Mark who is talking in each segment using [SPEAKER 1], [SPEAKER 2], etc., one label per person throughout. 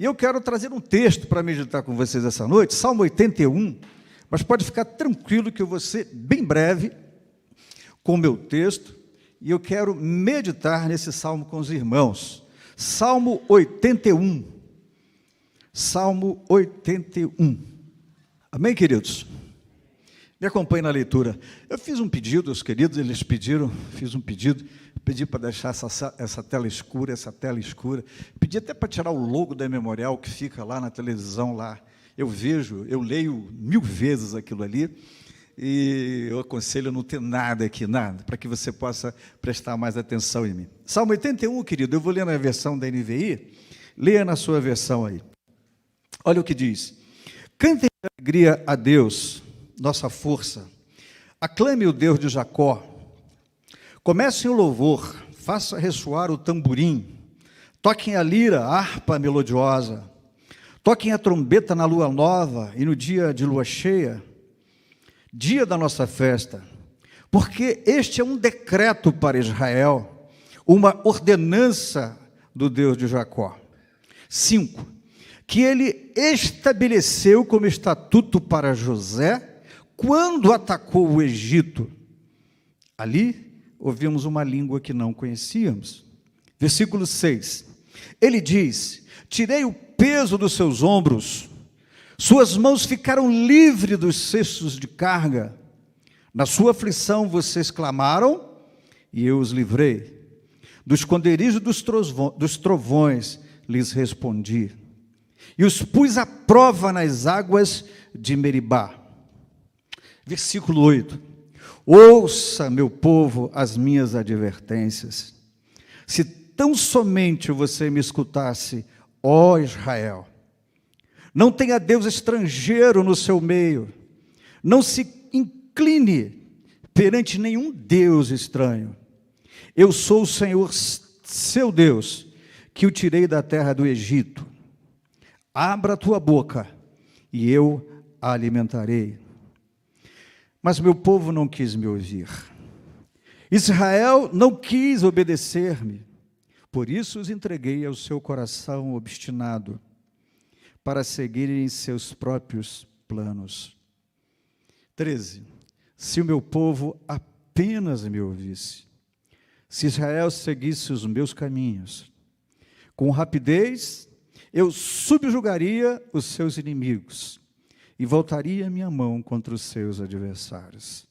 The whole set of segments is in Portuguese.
[SPEAKER 1] E eu quero trazer um texto para meditar com vocês essa noite, Salmo 81, mas pode ficar tranquilo que eu vou ser bem breve com o meu texto, e eu quero meditar nesse salmo com os irmãos. Salmo 81. Salmo 81. Amém, queridos? Me acompanhe na leitura. Eu fiz um pedido, os queridos, eles pediram, fiz um pedido, pedi para deixar essa tela escura, pedi até para tirar o logo da Memorial, que fica lá na televisão, lá. Eu vejo, eu leio 1000 vezes aquilo ali, e eu aconselho não ter nada aqui, nada, para que você possa prestar mais atenção em mim. Salmo 81, querido, eu vou ler na versão da NVI, leia na sua versão aí. Olha o que diz: cantem de alegria a Deus, nossa força, aclame o Deus de Jacó, comecem o louvor, faça ressoar o tamborim, toquem a lira, a harpa melodiosa, toquem a trombeta na lua nova e no dia de lua cheia, dia da nossa festa, porque este é um decreto para Israel, uma ordenança do Deus de Jacó. 5, que ele estabeleceu como estatuto para José, quando atacou o Egito. Ali ouvimos uma língua que não conhecíamos. Versículo 6, ele diz: tirei o peso dos seus ombros, suas mãos ficaram livres dos cestos de carga. Na sua aflição vocês clamaram, e eu os livrei. Do esconderijo dos trovões lhes respondi, e os pus à prova nas águas de Meribá. Versículo 8, ouça, meu povo, as minhas advertências. Se tão somente você me escutasse, ó Israel, não tenha Deus estrangeiro no seu meio, não se incline perante nenhum Deus estranho. Eu sou o Senhor, seu Deus, que o tirei da terra do Egito. Abra a tua boca, e eu a alimentarei. Mas meu povo não quis me ouvir. Israel não quis obedecer-me. Por isso os entreguei ao seu coração obstinado, para seguirem seus próprios planos. 13. Se o meu povo apenas me ouvisse, se Israel seguisse os meus caminhos, com rapidez eu subjugaria os seus inimigos, e voltaria a minha mão contra os seus adversários.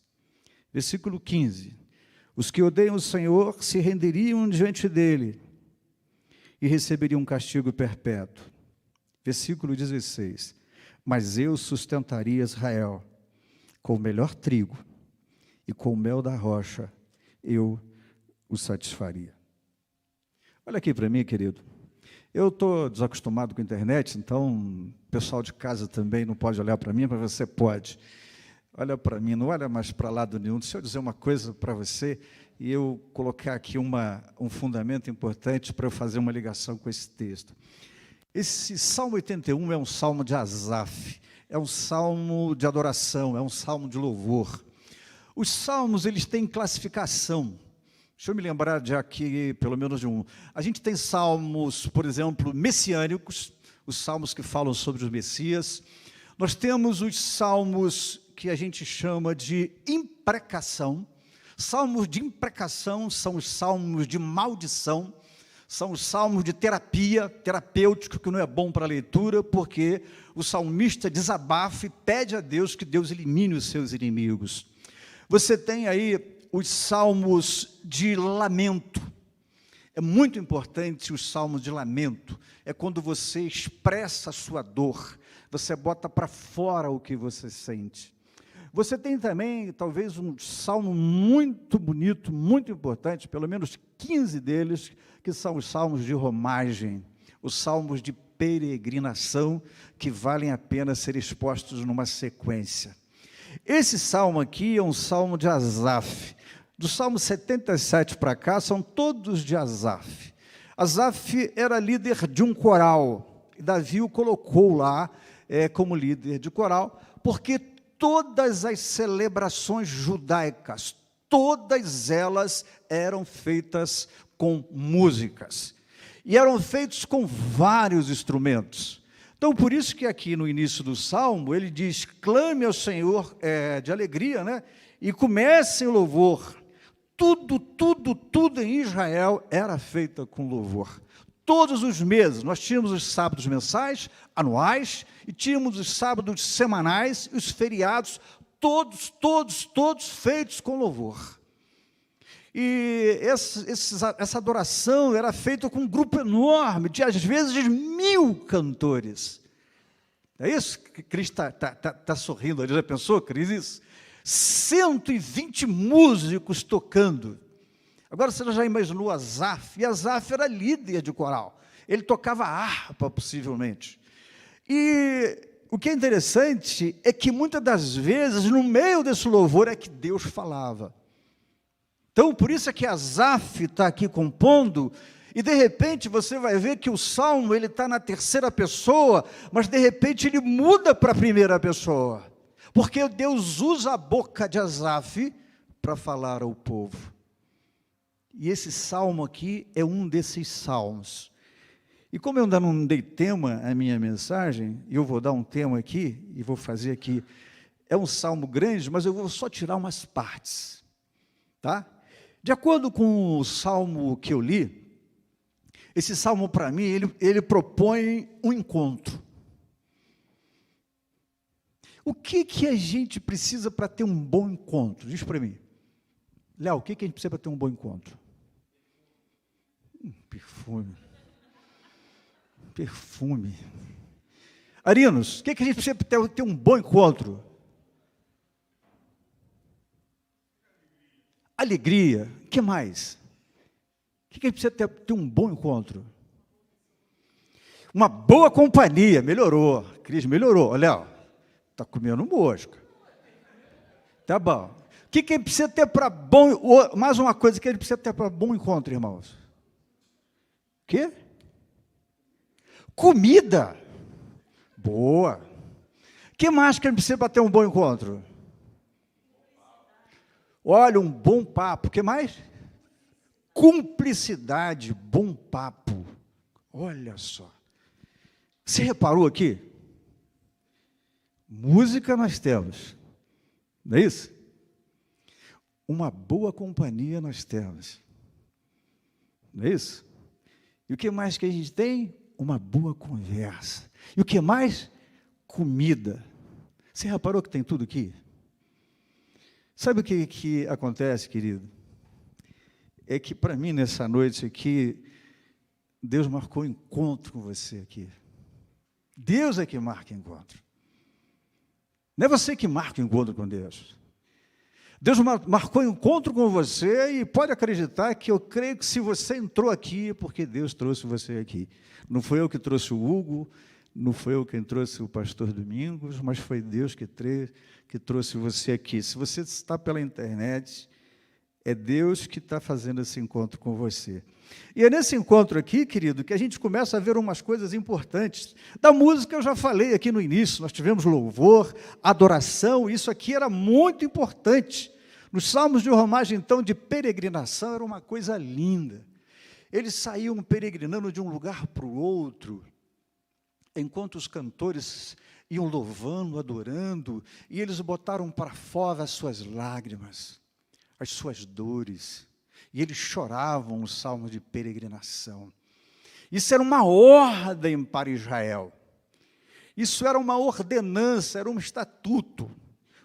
[SPEAKER 1] Versículo 15. Os que odeiam o Senhor se renderiam diante dele e receberiam um castigo perpétuo. Versículo 16. Mas eu sustentaria Israel com o melhor trigo, e com o mel da rocha eu o satisfaria. Olha aqui para mim, querido. Eu estou desacostumado com a internet, então o pessoal de casa também não pode olhar para mim, mas você pode. Olha para mim, não olha mais para lado nenhum. Deixa eu dizer uma coisa para você, e eu colocar aqui um fundamento importante para eu fazer uma ligação com esse texto. Esse Salmo 81 é um salmo de Asaf, é um salmo de adoração, é um salmo de louvor. Os salmos, eles têm classificação. Deixa eu me lembrar de aqui, pelo menos de um. A gente tem salmos, por exemplo, messiânicos, os salmos que falam sobre os Messias. Nós temos os salmos que a gente chama de imprecação. Salmos de imprecação são os salmos de maldição, são os salmos de terapia, terapêutico, que não é bom para a leitura, porque o salmista desabafa e pede a Deus que Deus elimine os seus inimigos. Você tem aí os salmos de lamento. É muito importante os salmos de lamento. É quando você expressa a sua dor, você bota para fora o que você sente. Você tem também, talvez, um salmo muito bonito, muito importante, pelo menos 15 deles, que são os salmos de romagem, os salmos de peregrinação, que valem a pena ser expostos numa sequência. Esse salmo aqui é um salmo de Asaf. Do Salmo 77 para cá, são todos de Asaf. Asaf era líder de um coral, e Davi o colocou lá como líder de coral, porque todas as celebrações judaicas, todas elas eram feitas com músicas. e eram feitos com vários instrumentos. Então, por isso que aqui no início do Salmo, ele diz, clame ao Senhor de alegria, né? E comece em louvor. Tudo em Israel era feito com louvor. Todos os meses, nós tínhamos os sábados mensais, anuais, e tínhamos os sábados semanais, e os feriados, todos feitos com louvor. E essa adoração era feita com um grupo enorme, de às vezes 1000 cantores. É isso que Cris está sorrindo, já pensou, Cris, isso? 120 músicos tocando. Agora você já imaginou Asaf? E Asaf era líder de coral. Ele tocava harpa, possivelmente. E o que é interessante é que, muitas das vezes, no meio desse louvor, é que Deus falava. Então, por isso é que Asaf está aqui compondo, e, de repente, você vai ver que o Salmo está na terceira pessoa, mas, de repente, ele muda para a primeira pessoa. Porque Deus usa a boca de Asaf para falar ao povo. E esse salmo aqui é um desses salmos. E como eu ainda não dei tema à minha mensagem, eu vou dar um tema aqui, e vou fazer aqui, é um salmo grande, mas eu vou só tirar umas partes, tá? De acordo com o salmo que eu li, esse salmo para mim, ele propõe um encontro. O que a gente precisa para ter um bom encontro? Diz para mim. Léo, o que a gente precisa para ter um bom encontro? Perfume. Perfume. Arinos, o que a gente precisa para ter um bom encontro? Alegria. O que mais? O que a gente precisa ter um bom encontro? Uma boa companhia. Melhorou. Cris, melhorou. Léo, está comendo mosca. Tá bom. O que ele precisa ter para bom... Mais uma coisa que ele precisa ter para bom encontro, irmãos. O quê? Comida. Boa. O que mais que ele precisa para ter um bom encontro? Olha, um bom papo. O que mais? Cumplicidade, bom papo. Olha só. Você reparou aqui? Música nós temos. Não é isso? Uma boa companhia nós temos. Não é isso? E o que mais que a gente tem? Uma boa conversa. E o que mais? Comida. Você reparou que tem tudo aqui? Sabe o que acontece, querido? É que, para mim, nessa noite aqui, Deus marcou um encontro com você aqui. Deus é que marca encontro. Não é você que marca o encontro com Deus. Deus marcou um encontro com você e pode acreditar que eu creio que se você entrou aqui é porque Deus trouxe você aqui. Não foi eu que trouxe o Hugo, não foi eu quem trouxe o pastor Domingos, mas foi Deus que trouxe você aqui. Se você está pela internet, é Deus que está fazendo esse encontro com você. E é nesse encontro aqui, querido, que a gente começa a ver umas coisas importantes. Da música eu já falei aqui no início, nós tivemos louvor, adoração, isso aqui era muito importante. Nos salmos de romagem, então, de peregrinação, era uma coisa linda. Eles saíam peregrinando de um lugar para o outro, enquanto os cantores iam louvando, adorando, e eles botaram para fora as suas lágrimas, as suas dores, e eles choravam nos salmos de peregrinação. Isso era uma ordem para Israel. Isso era uma ordenança, era um estatuto.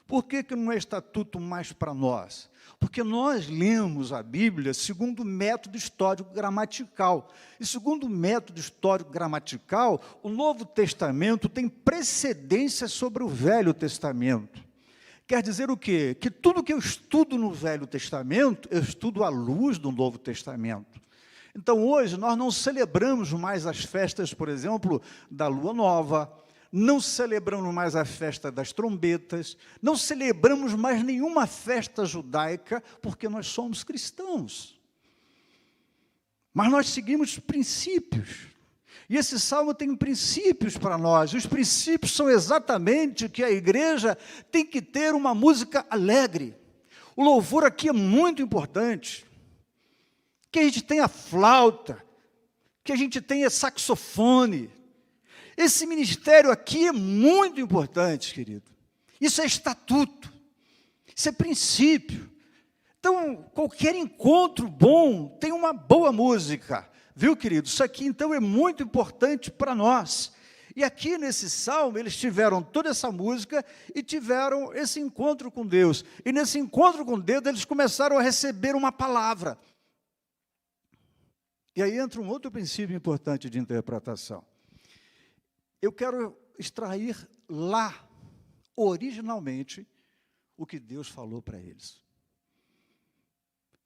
[SPEAKER 1] Por que não é estatuto mais para nós? Porque nós lemos a Bíblia segundo o método histórico-gramatical. E segundo o método histórico-gramatical, o Novo Testamento tem precedência sobre o Velho Testamento. Quer dizer o quê? Que tudo que eu estudo no Velho Testamento, eu estudo à luz do Novo Testamento. Então, hoje, nós não celebramos mais as festas, por exemplo, da Lua Nova, não celebramos mais a festa das trombetas, não celebramos mais nenhuma festa judaica, porque nós somos cristãos. Mas nós seguimos princípios. E esse salmo tem princípios para nós. Os princípios são exatamente que a igreja tem que ter uma música alegre. O louvor aqui é muito importante. Que a gente tenha flauta, que a gente tenha saxofone. Esse ministério aqui é muito importante, querido. Isso é estatuto, isso é princípio. Então, qualquer encontro bom tem uma boa música, viu, querido? Isso aqui, então, é muito importante para nós. E aqui nesse salmo, eles tiveram toda essa música e tiveram esse encontro com Deus. E nesse encontro com Deus, eles começaram a receber uma palavra. E aí entra um outro princípio importante de interpretação. Eu quero extrair lá, originalmente, o que Deus falou para eles.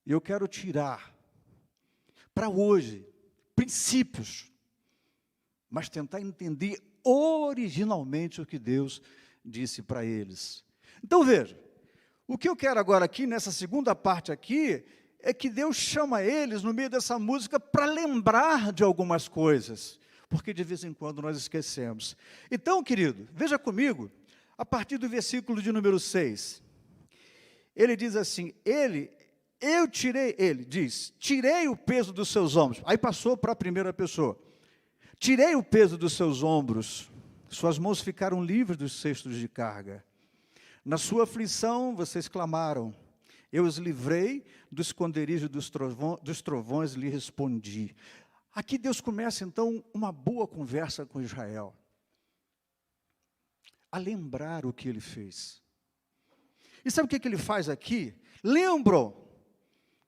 [SPEAKER 1] E eu quero tirar, para hoje, princípios, mas tentar entender originalmente o que Deus disse para eles. Então, veja, o que eu quero agora aqui, nessa segunda parte aqui, é que Deus chama eles, no meio dessa música, para lembrar de algumas coisas, porque de vez em quando nós esquecemos. Então, querido, veja comigo, a partir do versículo de número 6, ele diz assim, ele diz, tirei o peso dos seus ombros. Aí passou para a primeira pessoa. Tirei o peso dos seus ombros, suas mãos ficaram livres dos cestos de carga. Na sua aflição, vocês clamaram. Eu os livrei do esconderijo dos trovões, lhe respondi. Aqui Deus começa, então, uma boa conversa com Israel. A lembrar o que ele fez. E sabe o que ele faz aqui? Lembram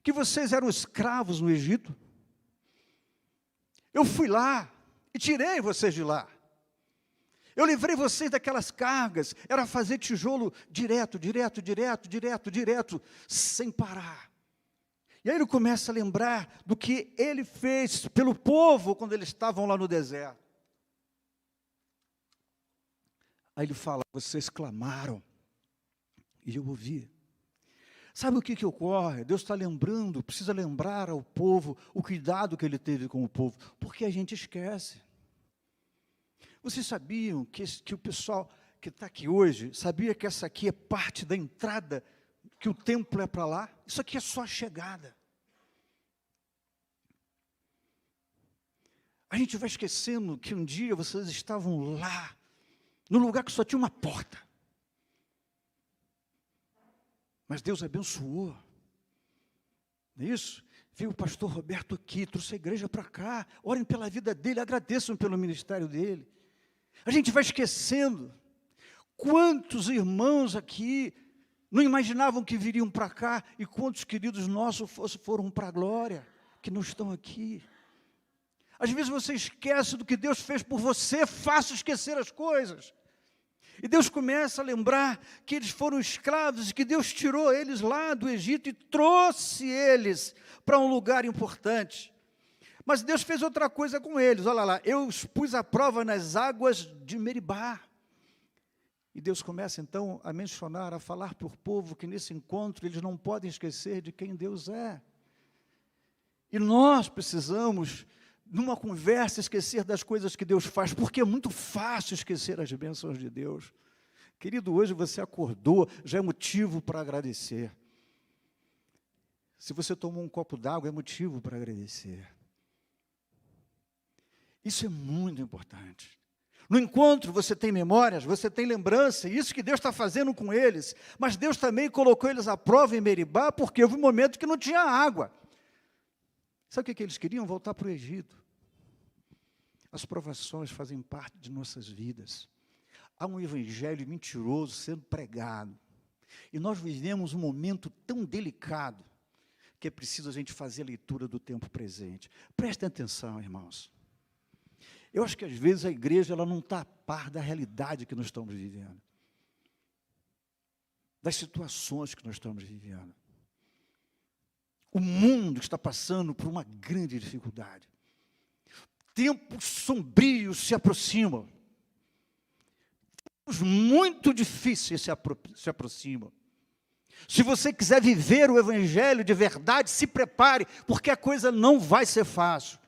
[SPEAKER 1] que vocês eram escravos no Egito? Eu fui lá e tirei vocês de lá. Eu livrei vocês daquelas cargas, era fazer tijolo direto, sem parar. E aí ele começa a lembrar do que ele fez pelo povo quando eles estavam lá no deserto. Aí ele fala, vocês clamaram, e eu ouvi. Sabe o que ocorre? Deus está lembrando, precisa lembrar ao povo o cuidado que ele teve com o povo, porque a gente esquece. Vocês sabiam que o pessoal que está aqui hoje, sabia que essa aqui é parte da entrada, que o templo é para lá? Isso aqui é só a chegada. A gente vai esquecendo que um dia vocês estavam lá, num lugar que só tinha uma porta. Mas Deus abençoou. Não é isso? Veio o pastor Roberto aqui, trouxe a igreja para cá. Orem pela vida dele, agradeçam pelo ministério dele. A gente vai esquecendo. Quantos irmãos aqui não imaginavam que viriam para cá, e quantos queridos nossos foram para a glória, que não estão aqui. Às vezes você esquece do que Deus fez por você, é fácil esquecer as coisas. E Deus começa a lembrar que eles foram escravos e que Deus tirou eles lá do Egito e trouxe eles para um lugar importante. Mas Deus fez outra coisa com eles, olha lá, eu os pus à prova nas águas de Meribá. E Deus começa então a mencionar, a falar para o povo que nesse encontro eles não podem esquecer de quem Deus é. E nós precisamos, numa conversa, esquecer das coisas que Deus faz, porque é muito fácil esquecer as bênçãos de Deus. Querido, hoje você acordou, já é motivo para agradecer. Se você tomou um copo d'água, é motivo para agradecer. Isso é muito importante. No encontro você tem memórias, você tem lembrança, isso que Deus está fazendo com eles. Mas Deus também colocou eles à prova em Meribá, porque houve um momento que não tinha água. Sabe o que eles queriam? Voltar para o Egito. As provações fazem parte de nossas vidas. Há um evangelho mentiroso sendo pregado. E nós vivemos um momento tão delicado, que é preciso a gente fazer a leitura do tempo presente. Prestem atenção, irmãos. Eu acho que às vezes a igreja ela não está a par da realidade que nós estamos vivendo. Das situações que nós estamos vivendo. O mundo está passando por uma grande dificuldade. Tempos sombrios se aproximam. Tempos muito difíceis se aproximam. Se você quiser viver o evangelho de verdade, se prepare, porque a coisa não vai ser fácil.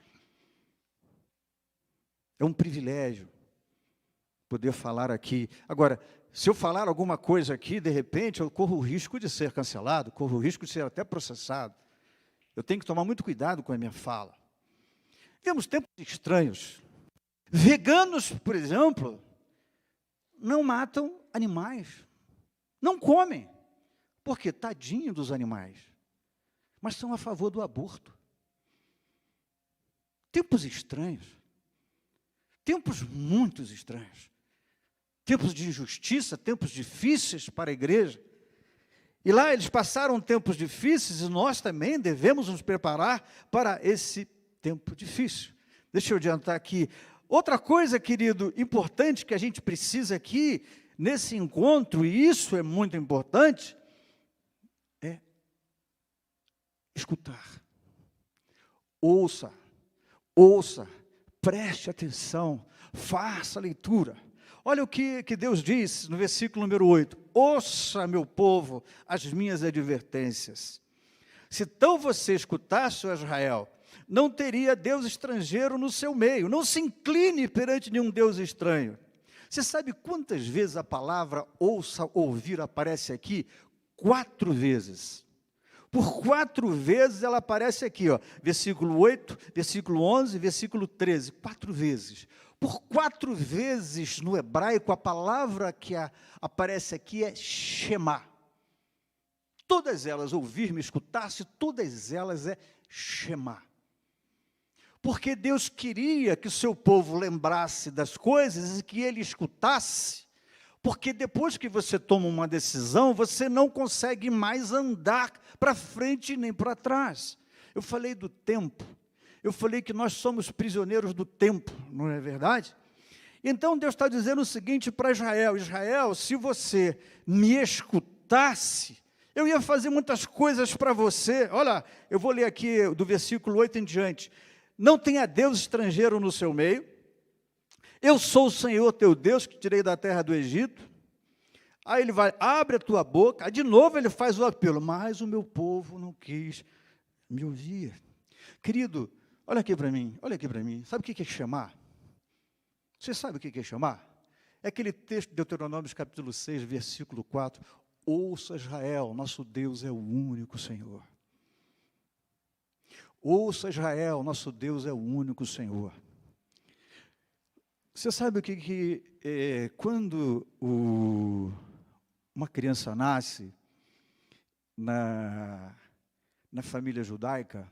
[SPEAKER 1] É um privilégio poder falar aqui. Agora, se eu falar alguma coisa aqui, de repente, eu corro o risco de ser cancelado, corro o risco de ser até processado. Eu tenho que tomar muito cuidado com a minha fala. Temos tempos estranhos. Veganos, por exemplo, não matam animais, não comem, porque tadinho dos animais, mas são a favor do aborto. Tempos estranhos, tempos muito estranhos, tempos de injustiça, tempos difíceis para a igreja. E lá eles passaram tempos difíceis e nós também devemos nos preparar para esse tempo difícil. Deixa eu adiantar aqui. Outra coisa, querido, importante que a gente precisa aqui, nesse encontro, e isso é muito importante, é escutar. Ouça, preste atenção, faça a leitura. Olha o que Deus diz no versículo número 8. Ouça, meu povo, as minhas advertências. Se então você escutasse, ó Israel, não teria Deus estrangeiro no seu meio. Não se incline perante nenhum Deus estranho. Você sabe quantas vezes a palavra ouça, ouvir aparece aqui? 4 vezes. Por 4 vezes ela aparece aqui, ó, versículo 8, versículo 11, versículo 13, 4 vezes. Por 4 vezes no hebraico, a palavra que aparece aqui é Shema. Todas elas, ouvir-me, escutar-se, todas elas é Shema. Porque Deus queria que o seu povo lembrasse das coisas e que ele escutasse, porque depois que você toma uma decisão, você não consegue mais andar para frente nem para trás. Eu falei do tempo, eu falei que nós somos prisioneiros do tempo, não é verdade? Então Deus está dizendo o seguinte para Israel: Israel, se você me escutasse, eu ia fazer muitas coisas para você. Olha, eu vou ler aqui do versículo 8 em diante. Não tenha Deus estrangeiro no seu meio. Eu sou o Senhor teu Deus, que tirei da terra do Egito. Aí ele vai, abre a tua boca. Aí de novo ele faz o apelo, mas o meu povo não quis me ouvir. Querido, olha aqui para mim, olha aqui para mim. Sabe o que é chamar? Você sabe o que é chamar? É aquele texto de Deuteronômio, capítulo 6, versículo 4. Ouça Israel, nosso Deus é o único Senhor. Ouça Israel, nosso Deus é o único Senhor. Você sabe o que quando uma criança nasce na família judaica,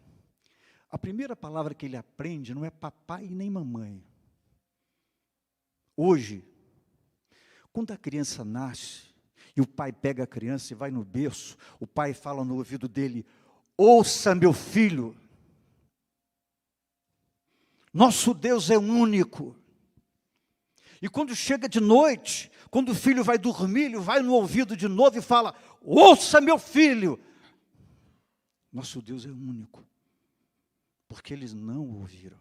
[SPEAKER 1] a primeira palavra que ele aprende não é papai nem mamãe. Hoje, quando a criança nasce, e o pai pega a criança e vai no berço, o pai fala no ouvido dele, ouça meu filho, nosso Deus é único. E quando chega de noite, quando o filho vai dormir, ele vai no ouvido de novo e fala, ouça meu filho, nosso Deus é único. Porque eles não ouviram.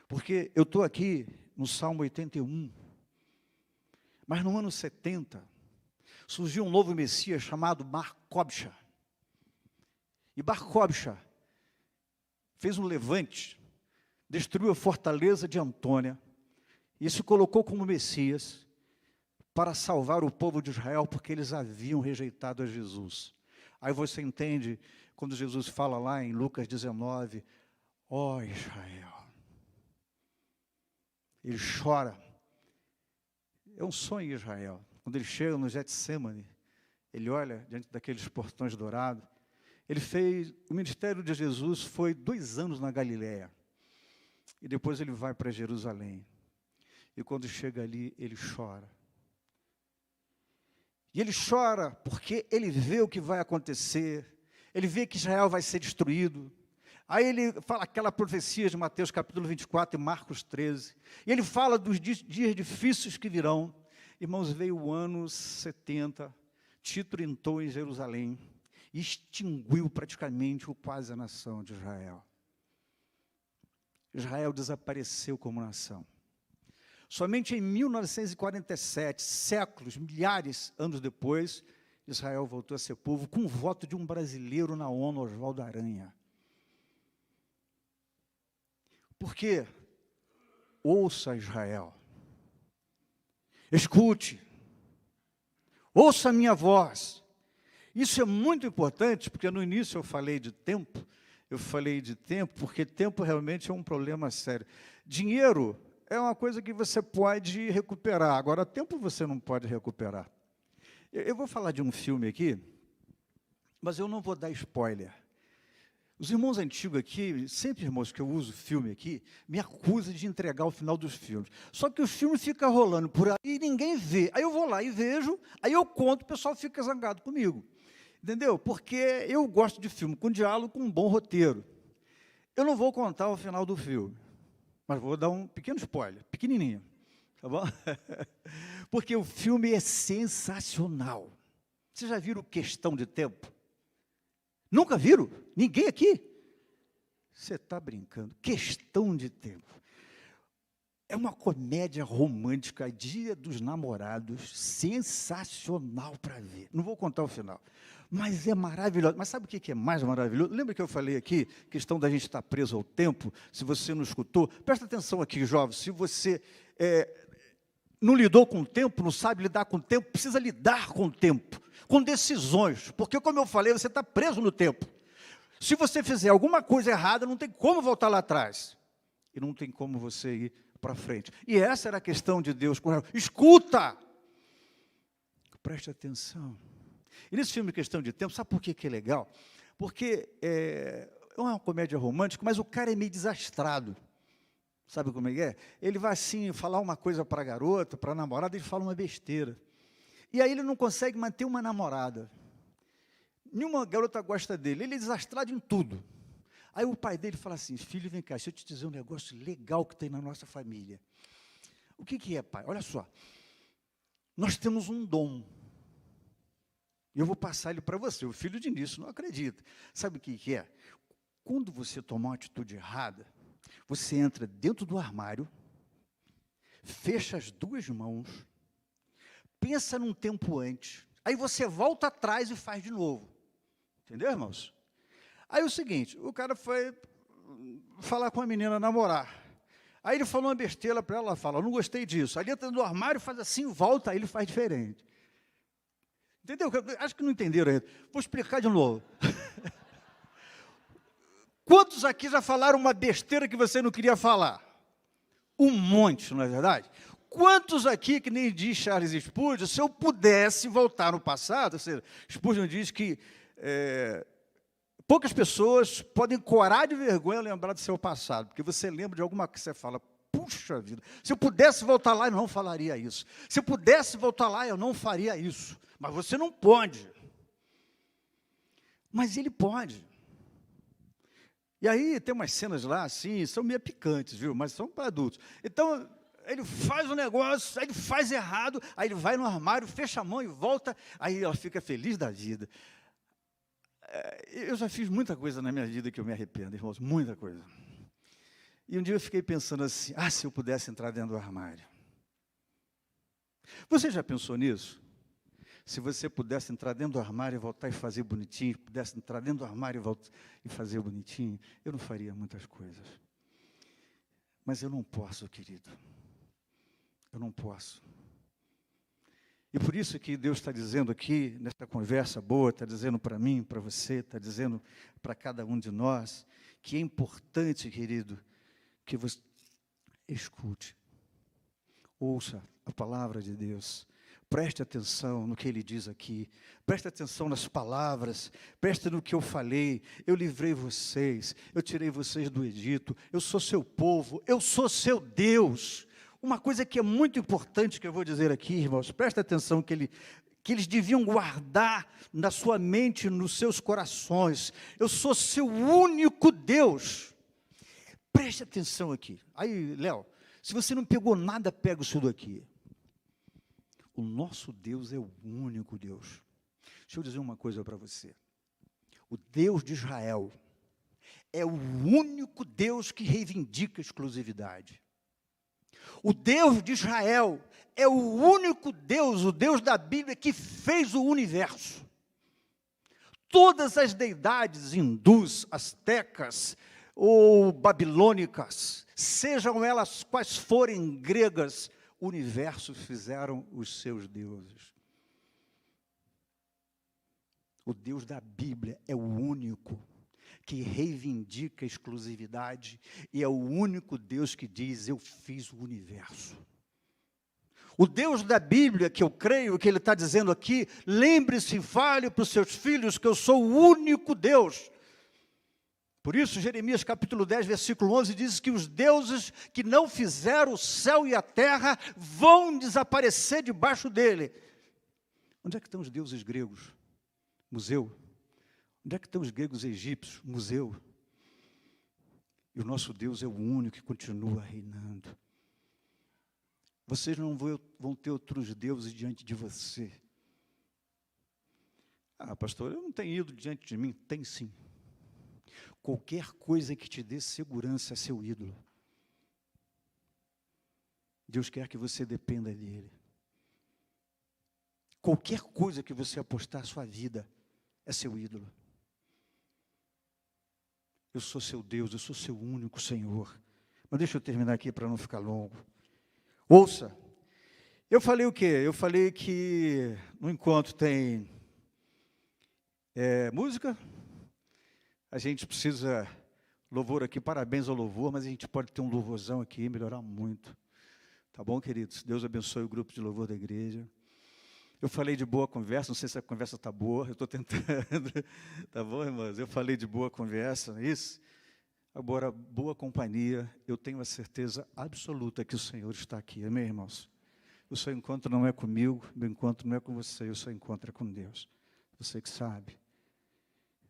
[SPEAKER 1] Porque eu estou aqui no Salmo 81, mas no ano 70, surgiu um novo Messias chamado Bar Kobcha. E Bar Kobcha fez um levante, destruiu a fortaleza de Antônia, e se colocou como Messias para salvar o povo de Israel, porque eles haviam rejeitado a Jesus. Aí você entende, quando Jesus fala lá em Lucas 19, ó Israel, ele chora. É um sonho em Israel. Quando ele chega no Getsêmani, ele olha diante daqueles portões dourados. O ministério de Jesus foi 2 anos na Galileia. E depois ele vai para Jerusalém. E quando chega ali, ele chora. E ele chora porque ele vê o que vai acontecer. Ele vê que Israel vai ser destruído. Aí ele fala aquela profecia de Mateus capítulo 24 e Marcos 13. E ele fala dos dias difíceis que virão. Irmãos, veio o ano 70, Tito entrou em Jerusalém e extinguiu praticamente quase a nação de Israel. Israel desapareceu como nação. Somente em 1947, séculos, milhares de anos depois, Israel voltou a ser povo com o voto de um brasileiro na ONU, Oswaldo Aranha. Porque ouça Israel, escute, ouça a minha voz. Isso é muito importante, porque no início eu falei de tempo, eu falei de tempo, porque tempo realmente é um problema sério. Dinheiro é uma coisa que você pode recuperar, agora tempo você não pode recuperar. Eu vou falar de um filme aqui, mas eu não vou dar spoiler. Os irmãos antigos aqui, sempre irmãos que eu uso filme aqui, me acusam de entregar o final dos filmes. Só que o filme fica rolando por aí e ninguém vê. Aí eu vou lá e vejo, aí eu conto, o pessoal fica zangado comigo. Entendeu? Porque eu gosto de filme com diálogo, com um bom roteiro. Eu não vou contar o final do filme, mas vou dar um pequeno spoiler, pequenininho, tá bom? Porque o filme é sensacional. Vocês já viram Questão de Tempo? Nunca viram? Ninguém aqui? Você está brincando. Questão de Tempo. É uma comédia romântica, Dia dos Namorados, sensacional para ver. Não vou contar o final, mas é maravilhoso. Mas sabe o que é mais maravilhoso? Lembra que eu falei aqui, questão da gente estar preso ao tempo? Se você não escutou, presta atenção aqui, jovem. Se você não lidou com o tempo, não sabe lidar com o tempo, precisa lidar com o tempo, com decisões, porque, como eu falei, você está preso no tempo. Se você fizer alguma coisa errada, não tem como voltar lá atrás, e não tem como você ir para frente. E essa era a questão de Deus com ela. Escuta! Preste atenção. E nesse filme Questão de Tempo, sabe por que é legal? Porque é uma comédia romântica, mas o cara é meio desastrado. Sabe como é? Ele vai assim, falar uma coisa para a garota, para a namorada, ele fala uma besteira. E aí ele não consegue manter uma namorada. Nenhuma garota gosta dele, ele é desastrado em tudo. Aí o pai dele fala assim, filho, vem cá, deixa eu te dizer um negócio legal que tem na nossa família. O que é, pai? Olha só, nós temos um dom. E eu vou passar ele para você, o filho de início não acredita. Sabe o que é? Quando você tomar uma atitude errada, você entra dentro do armário, fecha as duas mãos, pensa num tempo antes, aí você volta atrás e faz de novo. Entendeu, irmãos? Aí é o seguinte, o cara foi falar com a menina, namorar. Aí ele falou uma besteira para ela, ela fala, não gostei disso. Aí entra no armário, faz assim, volta, aí ele faz diferente. Entendeu? Acho que não entenderam ainda. Vou explicar de novo. Quantos aqui já falaram uma besteira que você não queria falar? Um monte, não é verdade? Quantos aqui, que nem diz Charles Spurgeon, se eu pudesse voltar no passado, ou seja, Spurgeon diz que poucas pessoas podem corar de vergonha lembrar do seu passado, porque você lembra de alguma coisa que você fala, puxa vida, se eu pudesse voltar lá, eu não falaria isso. Se eu pudesse voltar lá, eu não faria isso. Mas você não pode. Mas ele pode. E aí tem umas cenas lá, assim, são meio picantes, viu? Mas são para adultos. Então, ele faz um negócio, aí ele faz errado, aí ele vai no armário, fecha a mão e volta, aí ela fica feliz da vida. Eu já fiz muita coisa na minha vida que eu me arrependo, irmãos, muita coisa. E um dia eu fiquei pensando assim, se eu pudesse entrar dentro do armário. Você já pensou nisso? Se você pudesse entrar dentro do armário e voltar e fazer bonitinho, pudesse entrar dentro do armário e voltar e fazer bonitinho, eu não faria muitas coisas. Mas eu não posso, querido. Eu não posso. E por isso que Deus está dizendo aqui, nessa conversa boa, está dizendo para mim, para você, está dizendo para cada um de nós, que é importante, querido, que você escute, ouça a palavra de Deus. Preste atenção no que ele diz aqui, preste atenção nas palavras, preste no que eu falei, eu livrei vocês, eu tirei vocês do Egito, eu sou seu povo, eu sou seu Deus. Uma coisa que é muito importante que eu vou dizer aqui, irmãos, preste atenção que eles deviam guardar na sua mente, nos seus corações, eu sou seu único Deus. Preste atenção aqui. Aí, Léo, se você não pegou nada, pega isso daqui. O nosso Deus é o único Deus. Deixa eu dizer uma coisa para você. O Deus de Israel é o único Deus que reivindica exclusividade. O Deus de Israel é o único Deus, o Deus da Bíblia, que fez o universo. Todas as deidades hindus, astecas ou babilônicas, sejam elas quais forem gregas, o universo fizeram os seus deuses. O Deus da Bíblia é o único que reivindica a exclusividade e é o único Deus que diz: eu fiz o universo. O Deus da Bíblia, que eu creio que Ele está dizendo aqui, lembre-se e fale para os seus filhos que eu sou o único Deus. Por isso, Jeremias capítulo 10, versículo 11, diz que os deuses que não fizeram o céu e a terra vão desaparecer debaixo dele. Onde é que estão os deuses gregos? Museu. Onde é que estão os gregos egípcios? Museu. E o nosso Deus é o único que continua reinando. Vocês não vão ter outros deuses diante de você. Ah, pastor, eu não tenho ídolo diante de mim. Tem sim. Qualquer coisa que te dê segurança é seu ídolo. Deus quer que você dependa dele. Qualquer coisa que você apostar a sua vida é seu ídolo. Eu sou seu Deus, eu sou seu único Senhor. Mas deixa eu terminar aqui para não ficar longo. Ouça, eu falei o quê? Eu falei que no encontro tem música. A gente precisa, louvor aqui, parabéns ao louvor, mas a gente pode ter um louvorzão aqui, melhorar muito. Tá bom, queridos? Deus abençoe o grupo de louvor da igreja. Eu falei de boa conversa, não sei se a conversa está boa, eu estou tentando. Tá bom, irmãos? Eu falei de boa conversa, não é isso? Agora, boa companhia, eu tenho a certeza absoluta que o Senhor está aqui, amém, irmãos? O seu encontro não é comigo, meu encontro não é com você, o seu encontro é com Deus. Você que sabe.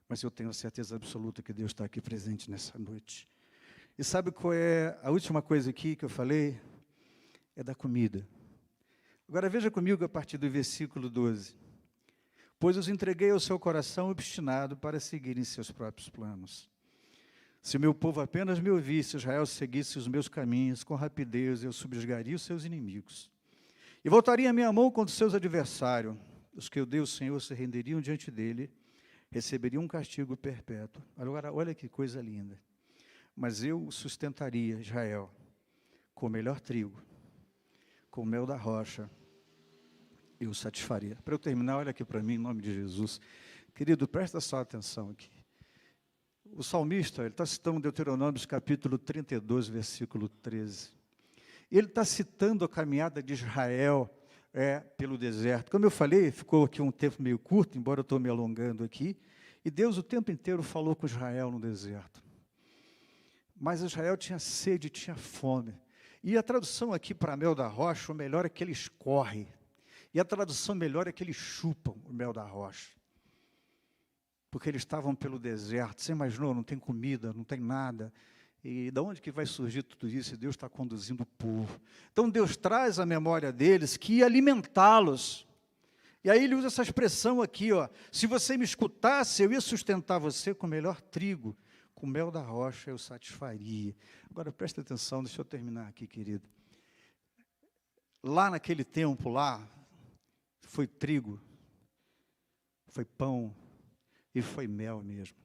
[SPEAKER 1] Mas eu tenho a certeza absoluta que Deus está aqui presente nessa noite. E sabe qual é a última coisa aqui que eu falei? É da comida. Agora veja comigo a partir do versículo 12. Pois os entreguei ao seu coração obstinado para seguirem seus próprios planos. Se meu povo apenas me ouvisse, Israel seguisse os meus caminhos, com rapidez eu subjugaria os seus inimigos. E voltaria a minha mão contra os seus adversários. Os que eu dei ao Senhor se renderiam diante dele, receberiam um castigo perpétuo. Agora, olha que coisa linda. Mas eu sustentaria Israel com o melhor trigo, com o mel da rocha, e o satisfaria. Para eu terminar, olha aqui para mim, em nome de Jesus. Querido, presta só atenção aqui. O salmista, ele está citando Deuteronômio, capítulo 32, versículo 13. Ele está citando a caminhada de Israel pelo deserto. Como eu falei, ficou aqui um tempo meio curto, embora eu estou me alongando aqui, e Deus o tempo inteiro falou com Israel no deserto. Mas Israel tinha sede, tinha fome. E a tradução aqui para mel da rocha, o melhor é que eles correm. E a tradução melhor é que eles chupam o mel da rocha. Porque eles estavam pelo deserto. Você imaginou, não tem comida, não tem nada. E de onde que vai surgir tudo isso? E Deus está conduzindo o povo. Então Deus traz à memória deles que ia alimentá-los. E aí ele usa essa expressão aqui, ó. Se você me escutasse, eu ia sustentar você com o melhor trigo. Com o mel da rocha eu satisfaria. Agora presta atenção, deixa eu terminar aqui, querido. Lá naquele tempo lá, foi trigo, foi pão e foi mel mesmo.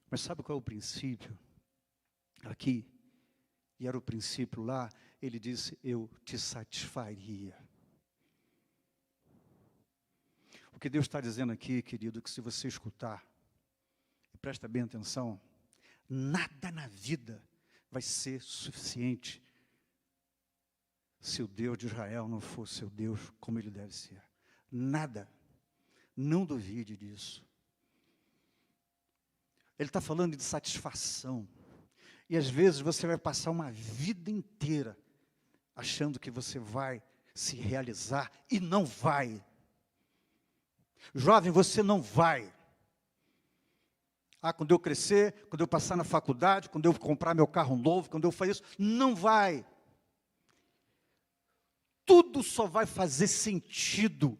[SPEAKER 1] Mas sabe qual é o princípio? Aqui, e era o princípio lá, ele disse, eu te satisfaria. O que Deus está dizendo aqui, querido, que se você escutar, e presta bem atenção, nada na vida vai ser suficiente se o Deus de Israel não for seu Deus como ele deve ser. Nada. Não duvide disso. Ele está falando de satisfação. E às vezes você vai passar uma vida inteira achando que você vai se realizar e não vai. Jovem, você não vai. Ah, quando eu crescer, quando eu passar na faculdade, quando eu comprar meu carro novo, quando eu fazer isso, não vai. Tudo só vai fazer sentido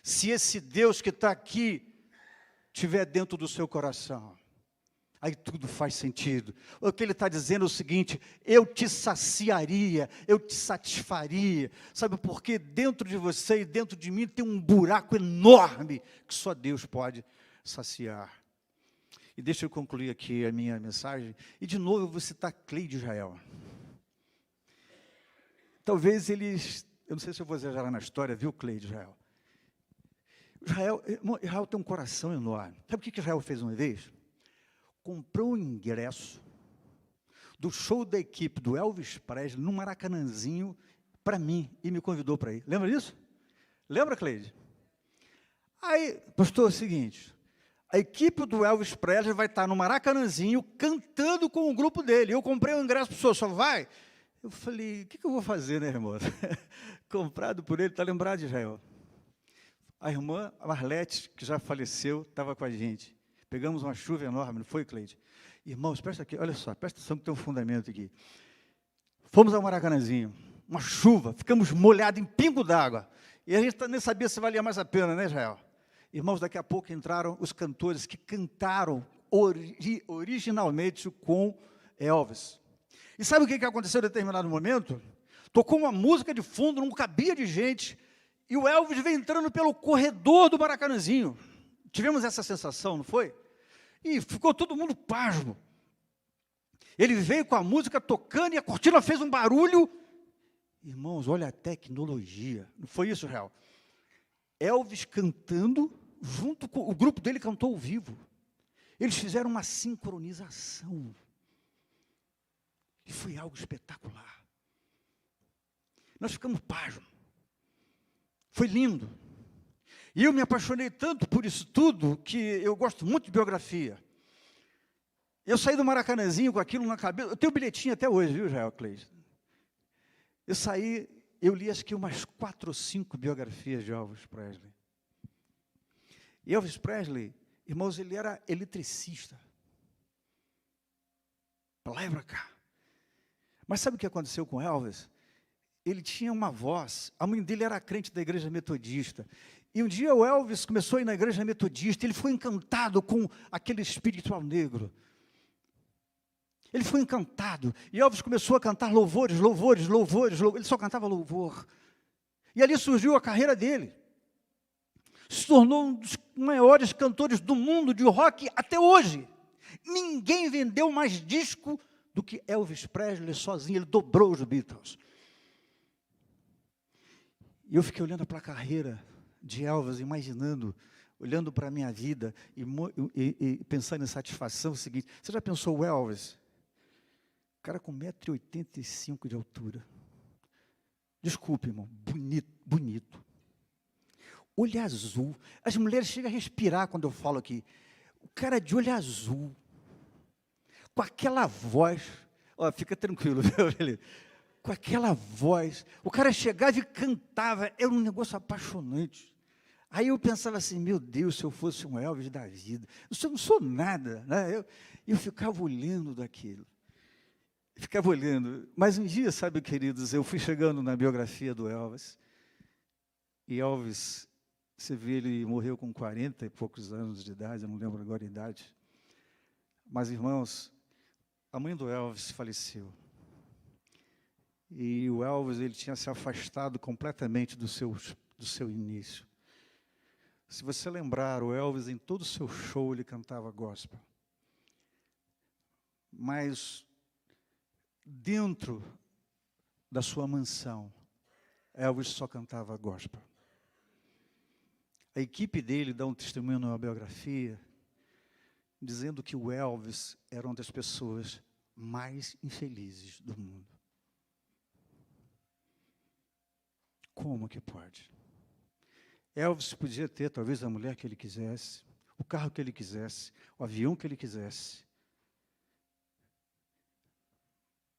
[SPEAKER 1] se esse Deus que está aqui estiver dentro do seu coração. Aí tudo faz sentido. O que ele está dizendo é o seguinte, eu te saciaria, eu te satisfaria. Sabe por quê? Dentro de você e dentro de mim tem um buraco enorme que só Deus pode saciar. E deixa eu concluir aqui a minha mensagem. E de novo eu vou citar Clay de Israel. Talvez eles, eu não sei se eu vou exagerar na história, viu Clay de Israel? Israel tem um coração enorme. Sabe o que Israel fez uma vez? comprou o ingresso do show da equipe do Elvis Presley no Maracanãzinho para mim e me convidou para ir. Lembra disso? Lembra, Cleide? Aí, pastor, é o seguinte, a equipe do Elvis Presley vai estar no Maracanãzinho cantando com o grupo dele. Eu comprei o ingresso para o senhor, só vai? Eu falei, o que eu vou fazer, né, irmão? Comprado por ele, está lembrado de Israel? A irmã Marlete, que já faleceu, estava com a gente. Pegamos uma chuva enorme, não foi, Cleide? Irmãos, presta aqui, olha só, presta atenção que tem um fundamento aqui. Fomos ao Maracanãzinho, uma chuva, ficamos molhados em pingo d'água. E a gente nem sabia se valia mais a pena, né, Israel? Irmãos, daqui a pouco entraram os cantores que cantaram originalmente com Elvis. E sabe o que aconteceu em determinado momento? Tocou uma música de fundo, não cabia de gente, e o Elvis veio entrando pelo corredor do Maracanãzinho. Tivemos essa sensação, não foi? E ficou todo mundo pasmo. Ele veio com a música tocando e a cortina fez um barulho. Irmãos, olha a tecnologia. Não foi isso, real? Elvis cantando, junto com o grupo dele cantou ao vivo. Eles fizeram uma sincronização. E foi algo espetacular. Nós ficamos pasmos. Foi lindo. E eu me apaixonei tanto por isso tudo, que eu gosto muito de biografia. Eu saí do Maracanãzinho com aquilo na cabeça. Eu tenho bilhetinho até hoje, viu, Israel Cleide? Eu saí, eu li acho que umas 4 ou 5 biografias de Elvis Presley. E Elvis Presley, irmãos, ele era eletricista. Para lá e para cá. Mas sabe o que aconteceu com Elvis? Ele tinha uma voz, a mãe dele era crente da igreja metodista. E um dia o Elvis começou a ir na igreja metodista, ele foi encantado com aquele espiritual negro. Ele foi encantado. E Elvis começou a cantar louvores, louvores, louvores, louvores. Ele só cantava louvor. E ali surgiu a carreira dele. Se tornou um dos maiores cantores do mundo de rock até hoje. Ninguém vendeu mais disco do que Elvis Presley sozinho. Ele dobrou os Beatles. E eu fiquei olhando para a carreira de Elvis, imaginando, olhando para a minha vida e pensando em satisfação. É o seguinte, você já pensou o Elvis? O cara com 1,85 m de altura. Desculpe, irmão, bonito, bonito. Olho azul. As mulheres chegam a respirar quando eu falo aqui. O cara de olho azul, com aquela voz, ó, fica tranquilo, viu, Felipe? Com aquela voz, o cara chegava e cantava, era um negócio apaixonante. Aí eu pensava assim, meu Deus, se eu fosse um Elvis da vida, eu não sou nada, né? Eu ficava olhando daquilo, ficava olhando. Mas um dia, sabe, queridos, eu fui chegando na biografia do Elvis, e Elvis, você vê, ele morreu com 40 e poucos anos de idade, eu não lembro agora a idade. Mas, irmãos, a mãe do Elvis faleceu. E o Elvis, ele tinha se afastado completamente do seu início. Se você lembrar, o Elvis, em todo o seu show, ele cantava gospel. Mas, dentro da sua mansão, Elvis só cantava gospel. A equipe dele dá um testemunho numa biografia, dizendo que o Elvis era uma das pessoas mais infelizes do mundo. Como que pode? Elvis podia ter, talvez, a mulher que ele quisesse, o carro que ele quisesse, o avião que ele quisesse.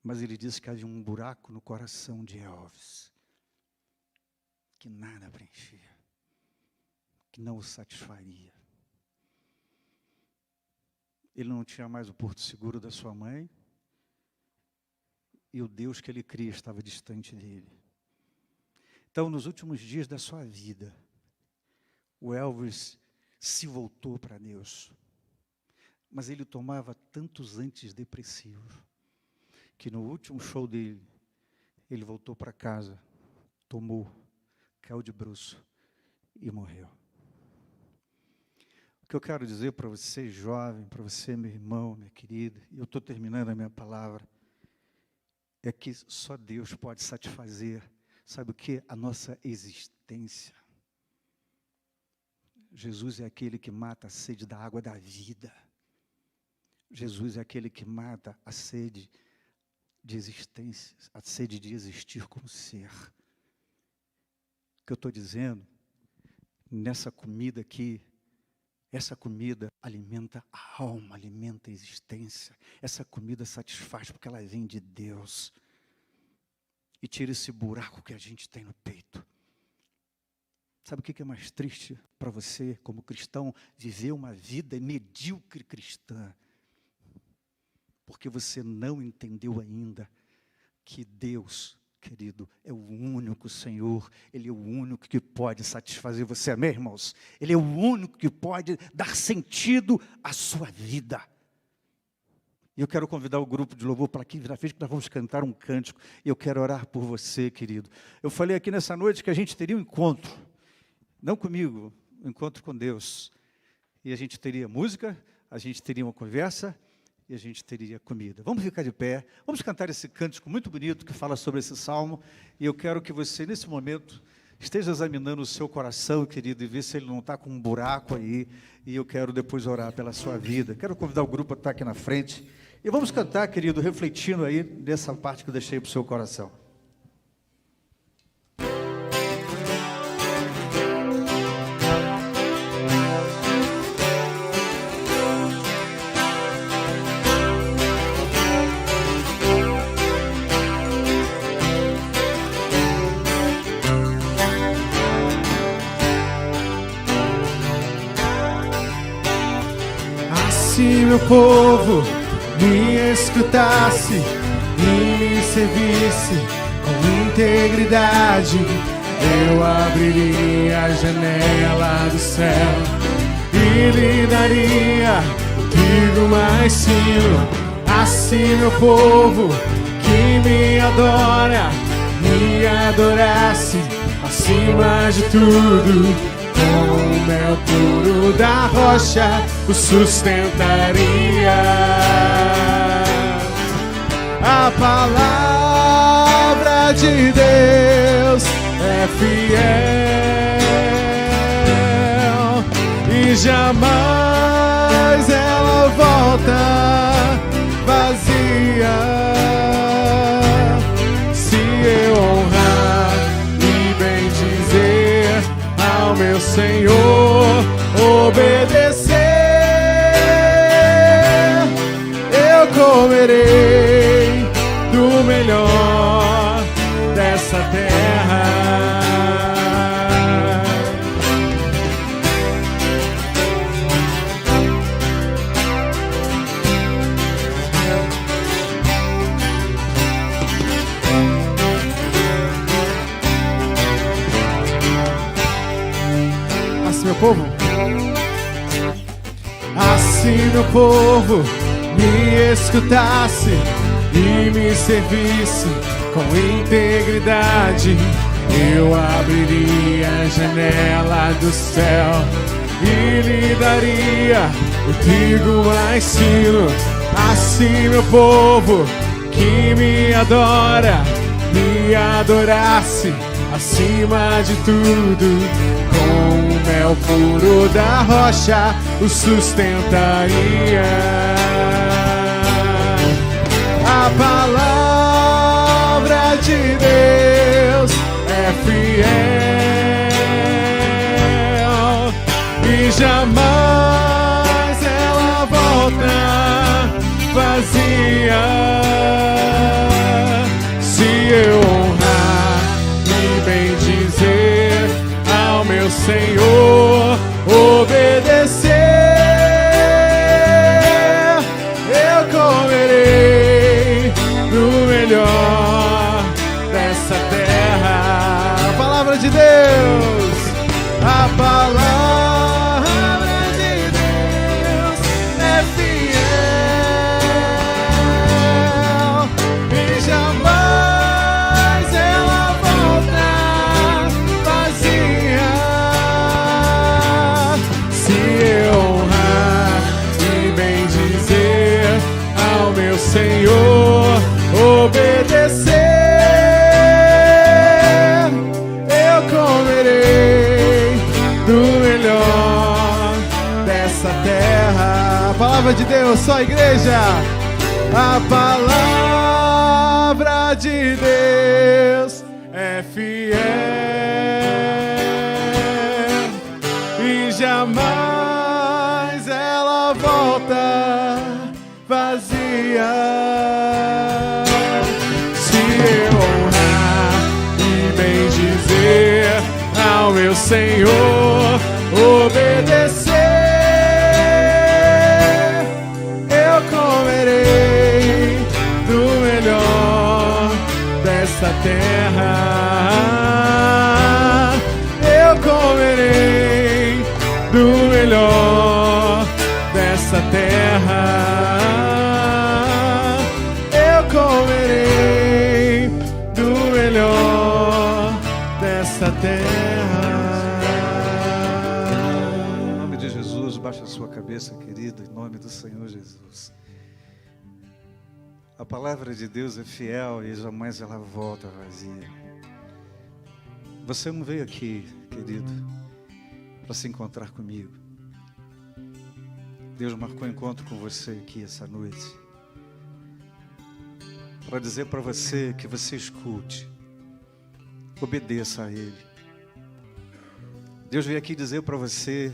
[SPEAKER 1] Mas ele disse que havia um buraco no coração de Elvis, que nada preenchia, que não o satisfaria. Ele não tinha mais o porto seguro da sua mãe, e o Deus que ele cria estava distante dele. Então, nos últimos dias da sua vida, o Elvis se voltou para Deus. Mas ele tomava tantos antidepressivos, que no último show dele, ele voltou para casa, tomou, caiu de bruço e morreu. O que eu quero dizer para você, jovem, para você, meu irmão, minha querida, e eu estou terminando a minha palavra, é que só Deus pode satisfazer, sabe o que? A nossa existência. Jesus é aquele que mata a sede da água da vida. Jesus é aquele que mata a sede de existência, a sede de existir como ser. O que eu estou dizendo, nessa comida aqui, essa comida alimenta a alma, alimenta a existência. Essa comida satisfaz porque ela vem de Deus. E tira esse buraco que a gente tem no peito. Sabe o que é mais triste para você, como cristão, viver uma vida medíocre cristã? Porque você não entendeu ainda que Deus, querido, é o único Senhor. Ele é o único que pode satisfazer você, amém, irmãos? Ele é o único que pode dar sentido à sua vida. E eu quero convidar o grupo de louvor para aqui na frente, que nós vamos cantar um cântico. E eu quero orar por você, querido. Eu falei aqui nessa noite que a gente teria um encontro. Não comigo, um encontro com Deus. E a gente teria música, a gente teria uma conversa e a gente teria comida. Vamos ficar de pé, vamos cantar esse cântico muito bonito que fala sobre esse salmo. E eu quero que você, nesse momento, esteja examinando o seu coração, querido, e ver se ele não está com um buraco aí. E eu quero depois orar pela sua vida. Quero convidar o grupo a estar aqui na frente. E vamos cantar, querido, refletindo aí dessa parte que eu deixei para o seu coração.
[SPEAKER 2] Se meu povo me escutasse e me servisse com integridade, eu abriria a janela do céu e lhe daria o trigo mais fino. Assim meu povo que me adora, me adorasse acima de tudo. Com o mel puro da rocha o sustentaria. A palavra de Deus é fiel e jamais ela volta vazia. Se eu honrar e bendizer ao meu Senhor, obedecer, eu comerei do melhor dessa terra. Meu povo, assim meu povo me escutasse e me servisse com integridade, eu abriria a janela do céu e lhe daria o trigo mais fino. Assim meu povo que me adora, me adorasse acima de tudo. Com o mel puro da rocha o sustentaria. A palavra de Deus é fiel e jamais ela volta vazia. Se eu honrar e bendizer ao meu Senhor, obedecer, eu comerei do melhor dessa terra. A palavra de palavra de Deus, só a igreja. A palavra de Deus é fiel e jamais ela volta vazia. Se eu honrar e bendizer ao meu Senhor, obedecer, eu comerei do melhor desta terra. Eu comerei do melhor desta terra. Eu comerei do melhor desta terra.
[SPEAKER 1] Em nome de Jesus, baixa a sua cabeça, querido, em nome do Senhor Jesus. A palavra de Deus é fiel e jamais ela volta vazia. Você não veio aqui, querido, para se encontrar comigo. Deus marcou um encontro com você aqui essa noite, para dizer para você que você escute, obedeça a Ele. Deus veio aqui dizer para você,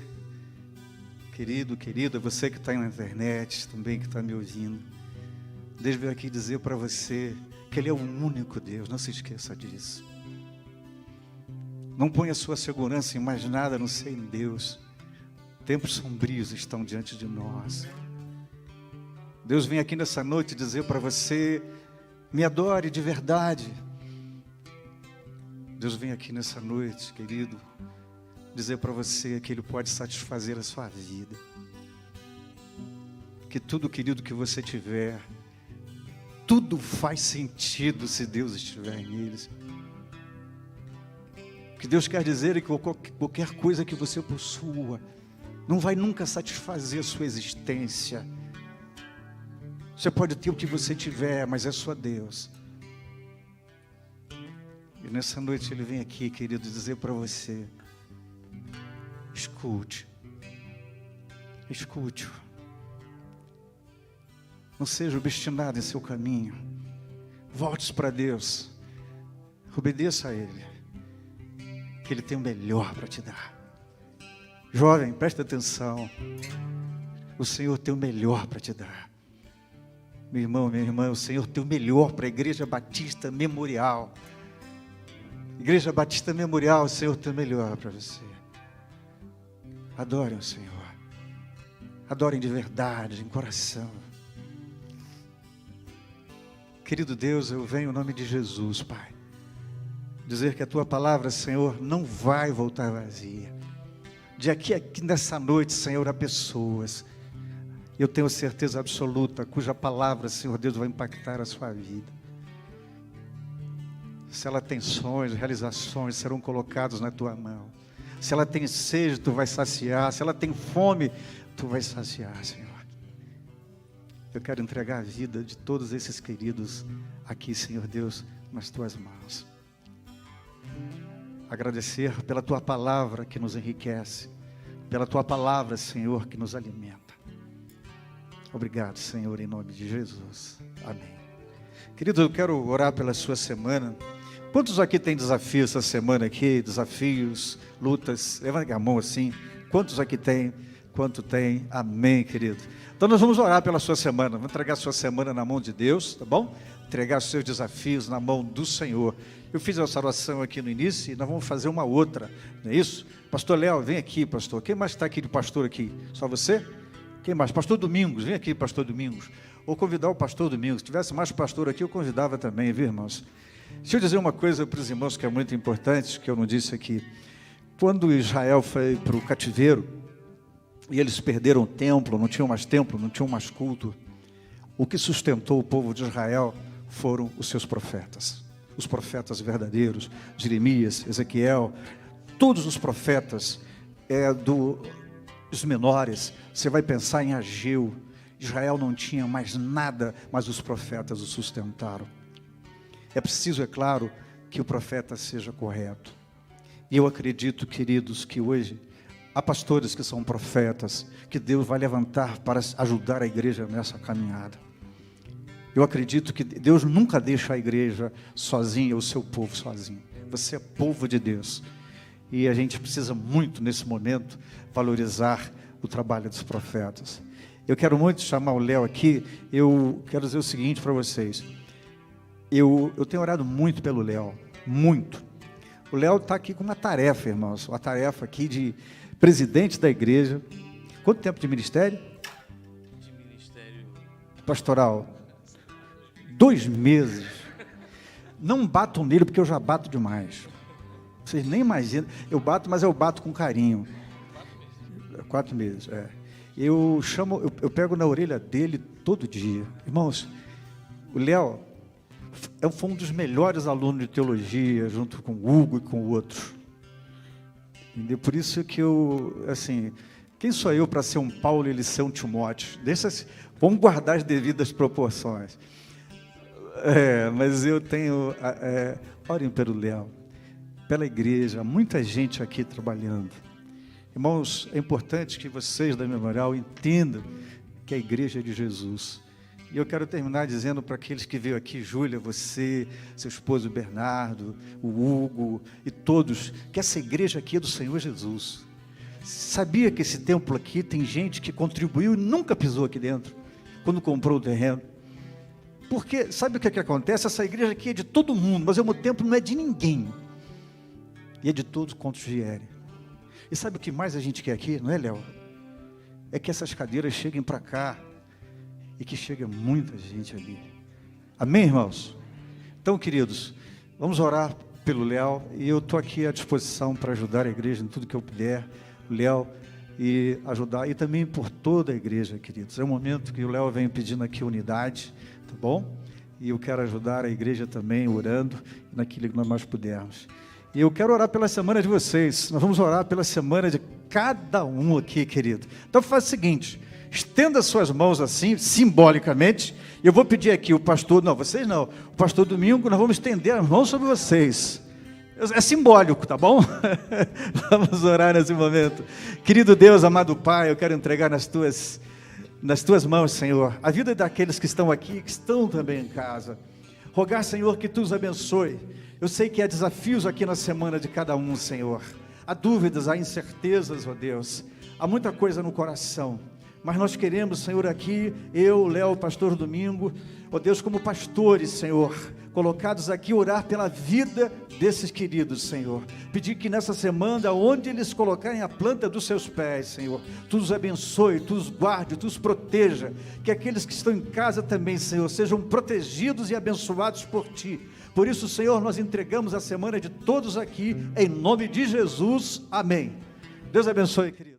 [SPEAKER 1] querido, querida, você que está na internet, também que está me ouvindo, Deus veio aqui dizer para você que Ele é o único Deus, não se esqueça disso. Não ponha sua segurança em mais nada, a não ser em Deus. Tempos sombrios estão diante de nós. Deus vem aqui nessa noite dizer para você, me adore de verdade. Deus vem aqui nessa noite, querido, dizer para você que Ele pode satisfazer a sua vida. Que tudo, querido, que você tiver, tudo faz sentido se Deus estiver neles. O que Deus quer dizer é que qualquer coisa que você possua não vai nunca satisfazer a sua existência. Você pode ter o que você tiver, mas é só Deus. E nessa noite Ele vem aqui, querido, dizer para você, escute, escute-o. Não seja obstinado em seu caminho. Volte para Deus. Obedeça a Ele, que Ele tem o melhor para te dar. Jovem, presta atenção. O Senhor tem o melhor para te dar. Meu irmão, minha irmã, o Senhor tem o melhor para a Igreja Batista Memorial. Igreja Batista Memorial, o Senhor tem o melhor para você. Adorem o Senhor. Adorem de verdade, em coração. Querido Deus, eu venho em nome de Jesus, Pai, dizer que a Tua palavra, Senhor, não vai voltar vazia. De aqui nessa noite, Senhor, há pessoas, eu tenho certeza absoluta, cuja palavra, Senhor Deus, vai impactar a sua vida. Se ela tem sonhos, realizações, serão colocados na Tua mão. Se ela tem sede, Tu vai saciar. Se ela tem fome, Tu vai saciar, Senhor. Eu quero entregar a vida de todos esses queridos aqui, Senhor Deus, nas Tuas mãos. Agradecer pela Tua palavra que nos enriquece, pela Tua palavra, Senhor, que nos alimenta. Obrigado, Senhor, em nome de Jesus. Amém. Querido, eu quero orar pela sua semana. Quantos aqui tem desafio essa semana aqui? Desafios, lutas? Levanta a mão assim. Quantos aqui tem? Quanto tem? Amém, querido. Então nós vamos orar pela sua semana. Vamos entregar a sua semana na mão de Deus, tá bom? Entregar os seus desafios na mão do Senhor. Eu fiz essa oração aqui no início e nós vamos fazer uma outra, não é isso? Pastor Léo, vem aqui, pastor. Quem mais está aqui de pastor aqui? Só você? Quem mais? Pastor Domingos, vem aqui, pastor Domingos. Vou convidar o pastor Domingos. Se tivesse mais pastor aqui, eu convidava também, viu, irmãos? Deixa eu dizer uma coisa para os irmãos que é muito importante, que eu não disse aqui. Quando Israel foi para o cativeiro, e eles perderam o templo, não tinham mais culto, o que sustentou o povo de Israel foram os seus profetas. Os profetas verdadeiros, Jeremias, Ezequiel, todos os profetas dos menores. Você vai pensar em Ageu. Israel não tinha mais nada, mas os profetas o sustentaram. É preciso, é claro, que o profeta seja correto. E eu acredito, queridos, que hoje Há pastores que são profetas, que Deus vai levantar para ajudar a igreja nessa caminhada. Eu acredito que Deus nunca deixa a igreja sozinha, o seu povo sozinho. Você é povo de Deus. E a gente precisa muito, nesse momento, valorizar o trabalho dos profetas. Eu quero muito chamar o Léo aqui. Eu quero dizer o seguinte para vocês. Eu tenho orado muito pelo Léo, muito. O Léo está aqui com uma tarefa, irmãos, uma tarefa aqui de presidente da igreja. Quanto tempo de ministério?
[SPEAKER 3] De ministério
[SPEAKER 1] pastoral. 2 meses. Não batam nele, porque eu já bato demais. Vocês nem imaginam. Eu bato, mas eu bato com carinho. 4 meses, é. Eu pego na orelha dele todo dia. Irmãos, o Léo foi um dos melhores alunos de teologia, junto com o Hugo e com o outro. Entendeu? Por isso que quem sou eu para ser um Paulo e ele ser um Timóteo? Vamos guardar as devidas proporções. Mas eu tenho... orem pelo Léo, pela igreja, muita gente aqui trabalhando. Irmãos, é importante que vocês da Memorial entendam que a igreja é de Jesus. E eu quero terminar dizendo para aqueles que veio aqui, Júlia, você, seu esposo Bernardo, o Hugo e todos, que essa igreja aqui é do Senhor Jesus. Sabia que esse templo aqui tem gente que contribuiu e nunca pisou aqui dentro, quando comprou o terreno? Porque, sabe o que acontece? Essa igreja aqui é de todo mundo, mas ao mesmo tempo não é de ninguém. E é de todos quantos vierem. E sabe o que mais a gente quer aqui, não é, Léo? É que essas cadeiras cheguem para cá e que chegue muita gente ali. Amém, irmãos? Então, queridos, vamos orar pelo Léo. E eu estou aqui à disposição para ajudar a igreja em tudo que eu puder. O Léo e ajudar, e também por toda a igreja, queridos. É um momento que o Léo vem pedindo aqui unidade, tá bom? E eu quero ajudar a igreja também, orando naquilo que nós mais pudermos. E eu quero orar pela semana de vocês. Nós vamos orar pela semana de cada um aqui, querido. Então faz o seguinte, estenda suas mãos assim, simbolicamente. Eu vou pedir aqui o pastor, não, vocês não. O pastor Domingo, nós vamos estender as mãos sobre vocês. É simbólico, tá bom? Vamos orar nesse momento. Querido Deus, amado Pai, eu quero entregar nas tuas mãos, Senhor, a vida daqueles que estão aqui, que estão também em casa. Rogar, Senhor, que Tu os abençoe. Eu sei que há desafios aqui na semana de cada um, Senhor. Há dúvidas, há incertezas, ó Deus. Há muita coisa no coração. Mas nós queremos, Senhor, aqui, eu, Léo, pastor Domingo, ó Deus, como pastores, Senhor, colocados aqui, orar pela vida desses queridos, Senhor. Pedir que nessa semana, onde eles colocarem a planta dos seus pés, Senhor, Tu os abençoe, Tu os guarde, Tu os proteja. Que aqueles que estão em casa também, Senhor, sejam protegidos e abençoados por Ti. Por isso, Senhor, nós entregamos a semana de todos aqui, em nome de Jesus. Amém. Deus abençoe, querido.